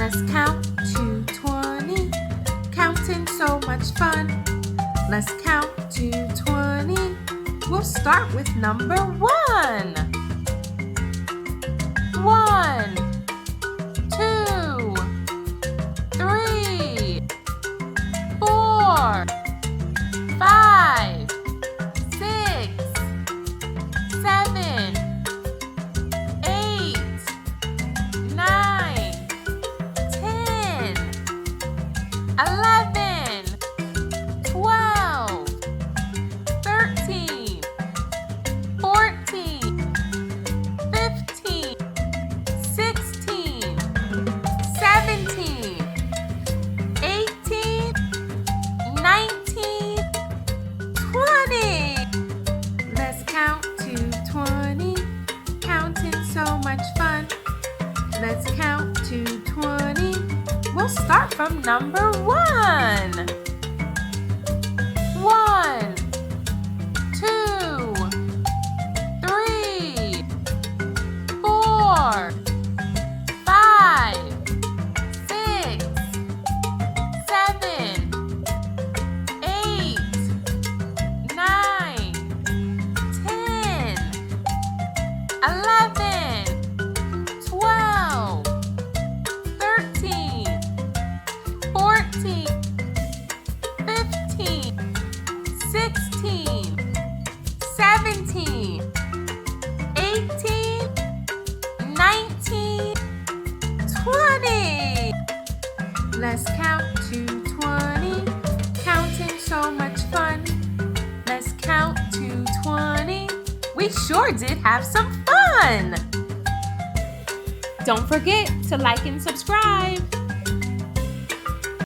Let's count to 20. Counting so much fun. Let's count to 20. We'll start with number 1. 1, 2, 3, 4, 5, 6, 7, 8, 9, 10, 11, 12, 13, 14, 15, 16, 17, 18, 19, 20. Let's count to 20. Counting so much fun. Let's count to 20. We'll start from number 1. 1, 2, 3, 4, 5, 6, 7, 8, 9, 10, 11, 12, 13, 14, 15, 16, 17, 18, 19, 20. Let's count to 20. Counting so much fun. Let's count to 20. We sure did have some fun. Don't forget to like and subscribe.